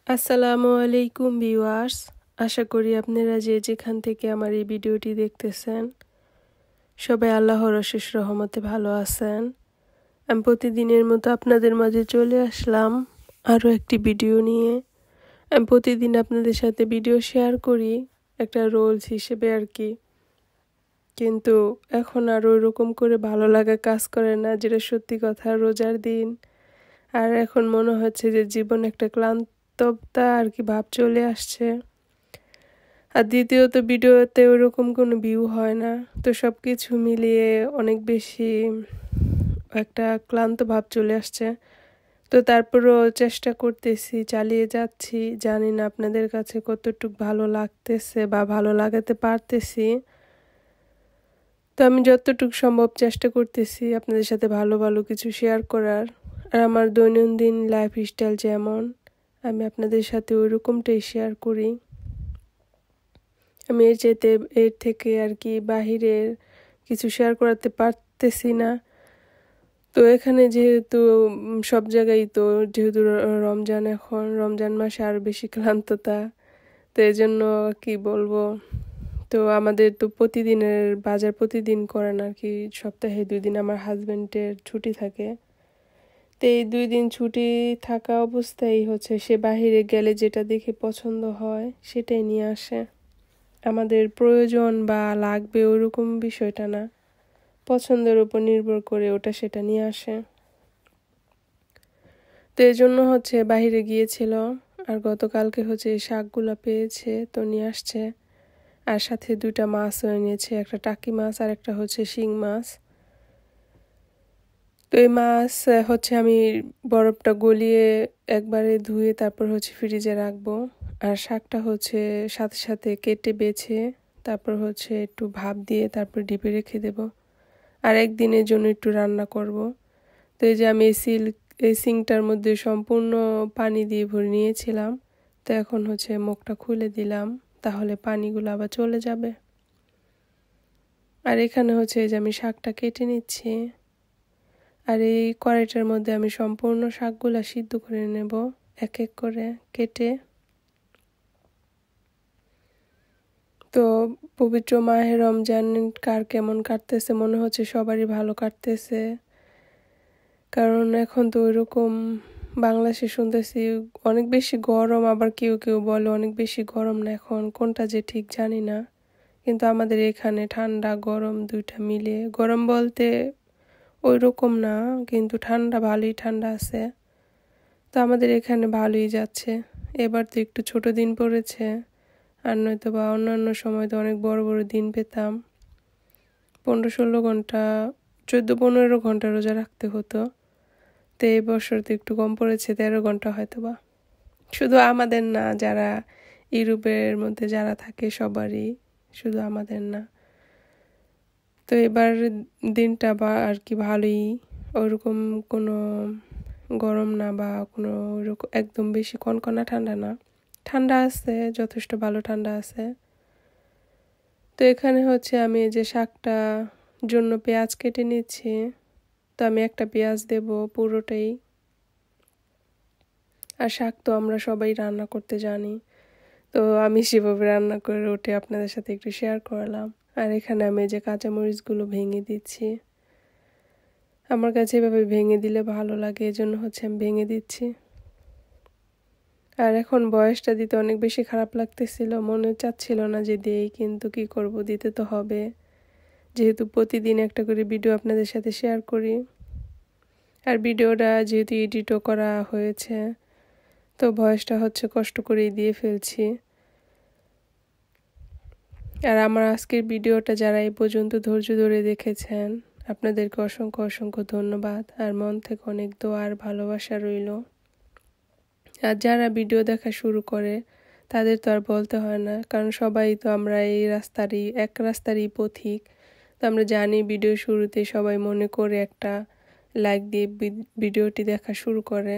আসসালামু আলাইকুম ভিউয়ার্স, আশা করি আপনারা যে যেখান থেকে আমার এই ভিডিওটি দেখতেছেন সবাই আল্লাহর অশেষ রহমতে ভালো আছেন। আমি প্রতিদিনের মতো আপনাদের মাঝে চলে আসলাম আরও একটি ভিডিও নিয়ে। আমি প্রতিদিন আপনাদের সাথে ভিডিও শেয়ার করি একটা রোলস হিসেবে আর কি, কিন্তু এখন আর ওইরকম করে ভালো লাগা কাজ করে না, যেটা সত্যি কথা। রোজার দিন আর এখন মনে হচ্ছে যে জীবন একটা ক্লান্ততা আর কি ভাব চলে আসছে। আর দ্বিতীয়ত ভিডিওতে ওরকম কোনো ভিউ হয় না, তো সব কিছু মিলিয়ে অনেক বেশি একটা ক্লান্ত ভাব চলে আসছে। তো তারপরও চেষ্টা করতেছি, চালিয়ে যাচ্ছি। জানি না আপনাদের কাছে কতটুকু ভালো লাগতেছে বা ভালো লাগাতে পারতেছি। তো আমি যতটুকু সম্ভব চেষ্টা করতেছি আপনাদের সাথে ভালো ভালো কিছু শেয়ার করার। আর আমার দৈনন্দিন লাইফস্টাইল যেমন, আমি আপনাদের সাথে ওইরকমটাই শেয়ার করি। আমি এর থেকে আর কি বাহিরের কিছু শেয়ার করাতে পারতেছি না। তো এখানে যেহেতু সব জায়গায় তো যেহেতু রমজান, এখন রমজান মাসে আরও বেশি ক্লান্ততা। তো এই জন্য কি বলবো, তো আমাদের তো প্রতিদিনের বাজার প্রতিদিন করেন আর কি, সপ্তাহে 2 দিন আমার হাজব্যান্ডের ছুটি থাকে। তো এই 2 দিন ছুটি থাকা অবস্থায় হচ্ছে সে বাহিরে গেলে যেটা দেখে পছন্দ হয় সেটাই নিয়ে আসে। আমাদের প্রয়োজন বা লাগবে ওরকম বিষয়টা না, পছন্দের উপর নির্ভর করে ওটা সেটা নিয়ে আসে। তো এই জন্য হচ্ছে বাহিরে গিয়েছিল, আর গতকালকে হচ্ছে শাকগুলা পেয়েছে তো নিয়ে আসছে। আর সাথে 2টা মাছও এনেছে, একটা টাকি মাছ আর একটা হচ্ছে শিং মাছ। তো এই মাছ হচ্ছে আমি বরফটা গলিয়ে একবারে ধুয়ে তারপর হচ্ছে ফ্রিজে রাখবো। আর শাকটা হচ্ছে সাথে সাথে কেটে বেছে তারপর হচ্ছে একটু ভাপ দিয়ে তারপর ডিপে রেখে দেব, আর একদিনের জন্য একটু রান্না করব। তো এই যে আমি এই সিংটার মধ্যে সম্পূর্ণ পানি দিয়ে ভরে নিয়েছিলাম। তো এখন হচ্ছে মুখটা খুলে দিলাম, তাহলে পানিগুলো আবার চলে যাবে। আর এখানে হচ্ছে এই যে আমি শাকটা কেটে নিচ্ছি, আর এই কড়াইটার মধ্যে আমি সম্পূর্ণ শাকগুলা সিদ্ধ করে নেব এক এক করে কেটে। তো পবিত্র মাহে রমজান কার কেমন কাটতেছে, মনে হচ্ছে সবারই ভালো কাটতেছে। কারণ এখন তো ওইরকম বাংলাদেশে শুনতেছি অনেক বেশি গরম, আবার কেউ কেউ বলে অনেক বেশি গরম না, এখন কোনটা যে ঠিক জানি না। কিন্তু আমাদের এখানে ঠান্ডা গরম দুইটা মিলে, গরম বলতে ওই রকম না, কিন্তু ঠান্ডা ভালোই ঠান্ডা আছে। তো আমাদের এখানে ভালোই যাচ্ছে। এবার তো একটু ছোট দিন পড়েছে, আর নয়তো বা অন্যান্য সময় তো অনেক বড় বড় দিন পেতাম। 15-16 ঘন্টা, 14-15 ঘন্টা রোজা রাখতে হতো। তো এই বছর তো একটু কম পড়েছে, 13 ঘন্টা হয়তো বা। শুধু আমাদের না, যারা ইউরোপের মধ্যে যারা থাকে সবারই, শুধু আমাদের না। তো এবার দিনটা বা আর কি ভালোই, ওরকম কোনো গরম না বা কোনো ওরকম একদম বেশি কনকনা ঠান্ডা না, ঠান্ডা আছে, যথেষ্ট ভালো ঠান্ডা আছে। তো এখানে হচ্ছে আমি এই যে শাকটা জন্য পেঁয়াজ কেটে নিচ্ছি। তো আমি একটা পেঁয়াজ দেব পুরোটাই। আর শাক তো আমরা সবাই রান্না করতে জানি, তো আমি সেভাবে রান্না করে ওঠে আপনাদের সাথে একটু শেয়ার করলাম। আর এখানে আমি যে কাঁচামরিচগুলো ভেঙে দিচ্ছি, আমার কাছে এভাবে ভেঙে দিলে ভালো লাগে, এজন্য হচ্ছে আমি ভেঙে দিচ্ছি। আর এখন বয়সটা দিতে অনেক বেশি খারাপ লাগতেছিল, মনে চাচ্ছিল না যে দেই, কিন্তু কি করব, দিতে তো হবে, যেহেতু প্রতিদিন একটা করে ভিডিও আপনাদের সাথে শেয়ার করি। আর ভিডিওটা যেহেতু এডিটও করা হয়েছে, তো ভয়েসটা হচ্ছে কষ্ট করেই দিয়ে ফেলছি। আর আমার আজকের ভিডিওটা যারা এই পর্যন্ত ধৈর্য ধরে দেখেছেন, আপনাদেরকে অসংখ্য অসংখ্য ধন্যবাদ, আর মন থেকে অনেক দোয়া আর ভালোবাসা রইল। আর যারা ভিডিও দেখা শুরু করে তাদের তো আর বলতে হয় না, কারণ সবাই তো আমরা এই রাস্তারই পথিক। তো আমরা জানি ভিডিও শুরুতে সবাই মনে করে একটা লাইক দিয়ে ভিডিওটি দেখা শুরু করে।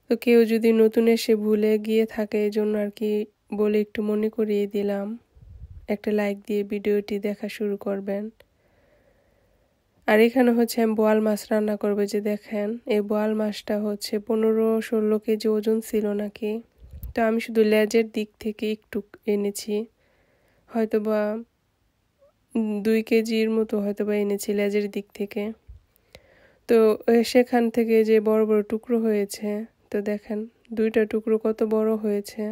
তো কেউ যদি নতুন এসে ভুলে গিয়ে থাকে, এই জন্য আর কি বলে একটু মনে করিয়ে দিলাম, একটা লাইক দিয়ে ভিডিওটি দেখা শুরু করবেন। আর এখানে হচ্ছে আমি বোয়াল মাছ রান্না করবো, যে দেখেন এই বোয়াল মাছটা হচ্ছে 15-16 কেজি ওজন ছিল নাকি। তো আমি শুধু লেজের দিক থেকে একটু এনেছি, হয়তোবা 2 কেজির মতো হয়তোবা এনেছি লেজের দিক থেকে। তো সেখান থেকে যে বড় বড় টুকরো হয়েছে, তো দেখেন 2টা টুকরো কত বড় হয়েছে।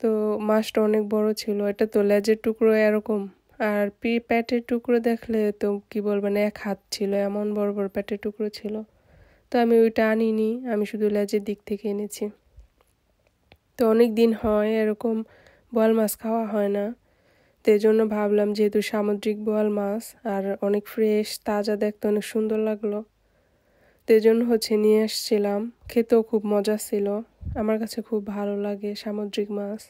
তো মাছটা অনেক বড় ছিল। এটা তো লেজের টুকরো এরকম, আর পেটের টুকরো দেখলে তো কি বলবেন, 1 হাত ছিল, এমন বড় বড় পেটের টুকরো ছিল। তো আমি ওইটা আনিনি, আমি শুধু লেজের দিক থেকে এনেছি। তো অনেক দিন হয় এরকম বোয়াল মাছ খাওয়া হয় না, তো এই জন্য ভাবলাম যেহেতু সামুদ্রিক বোয়াল মাছ আর অনেক ফ্রেশ তাজা, দেখতে অনেক সুন্দর লাগলো, তো এই জন্য নিয়ে আসছিলাম। খেতেও খুব মজা ছিল, আমার কাছে খুব ভালো লাগে সামুদ্রিক মাছ।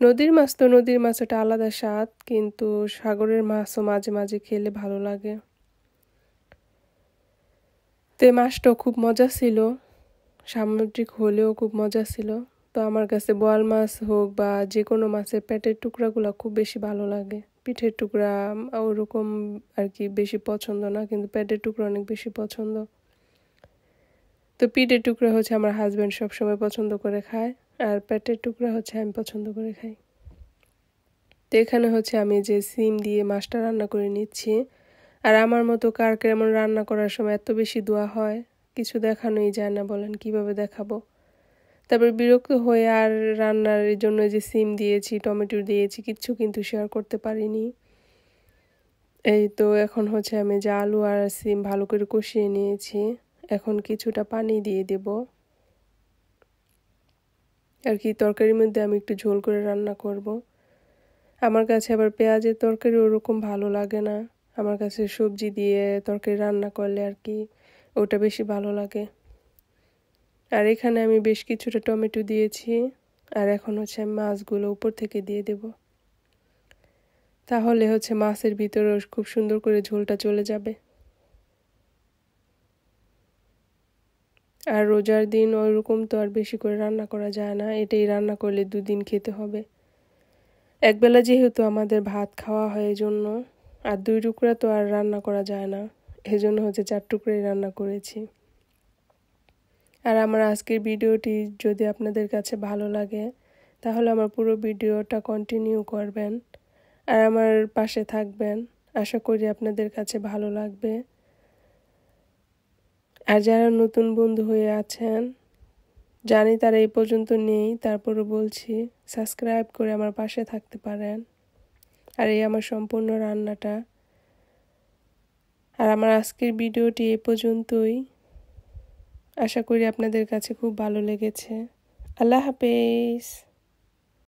নদীর মাছ তো নদীর মাছ, এটা আলাদা স্বাদ, কিন্তু সাগরের মাছও মাঝে মাঝে খেলে ভালো লাগে। তো মাছটাও খুব মজা ছিল, সামুদ্রিক হলেও খুব মজা ছিল। তো আমার কাছে বোয়াল মাছ হোক বা যে কোনো মাছের পেটের টুকরাগুলো খুব বেশি ভালো লাগে। পিঠের টুকরা ওরকম আর কি বেশি পছন্দ না, কিন্তু পেটের টুকরা অনেক বেশি পছন্দ। তো পিঠের টুকরা আমার হাজব্যান্ড সবসময় পছন্দ করে খায়, আর পেটের টুকরা আমি পছন্দ করে খাই। তো এখানে আমি যে সিম দিয়ে মাছটা রান্না করে নিচ্ছি। আর আমার মতো কার কেমন রান্না করার সময় এত বেশি দোয়া হয়, কিছু দেখানোই যায় না, বলেন কিভাবে দেখাবো। তারপর বিরক্ত হয়ে আর রান্নার জন্য যে সিম দিয়েছি, টমেটো দিয়েছি, কিচ্ছু কিন্তু শেয়ার করতে পারিনি। এই তো এখন আমি যে আলু আর সিম ভালো করে কষিয়ে নিয়েছি, এখন কিছুটা পানি দিয়ে দেব। আর কি তরকারির মধ্যে আমি একটু ঝোল করে রান্না করব। আমার কাছে আবার পেঁয়াজের তরকারি ওরকম ভালো লাগে না, আমার কাছে সবজি দিয়ে তরকারি রান্না করলে আর কি ওটা বেশি ভালো লাগে। আর এখানে আমি বেশ কিছুটা টমেটো দিয়েছি, আর এখন আমি মাছগুলো উপর থেকে দিয়ে দেব। তাহলে মাছের ভিতরে খুব সুন্দর করে ঝোলটা চলে যাবে। আর রোজার দিন ওইরকম তো আর বেশি করে রান্না করা যায় না, এটাই রান্না করলে 2 দিন খেতে হবে। একবেলা যেহেতু আমাদের ভাত খাওয়া হয় এজন্য, আর 2 টুকরা তো আর রান্না করা যায় না, এজন্য 4 টুকরাই রান্না করেছি। আর আমার আজকের ভিডিওটি যদি আপনাদের কাছে ভালো লাগে, তাহলে আমার পুরো ভিডিওটা কন্টিনিউ করবেন আর আমার পাশে থাকবেন। আশা করি আপনাদের কাছে ভালো লাগবে। আর যারা নতুন বন্ধু হয়ে আছেন, জানি তারা এই পর্যন্ত নেই, তারপরও বলছি সাবস্ক্রাইব করে আমার পাশে থাকতে পারেন। আর এই আমার সম্পূর্ণ রান্নাটা। আর আমার আজকের ভিডিওটি এই পর্যন্তই। আশা করি আপনাদের কাছে খুব ভালো লেগেছে। আল্লাহ হাফেজ।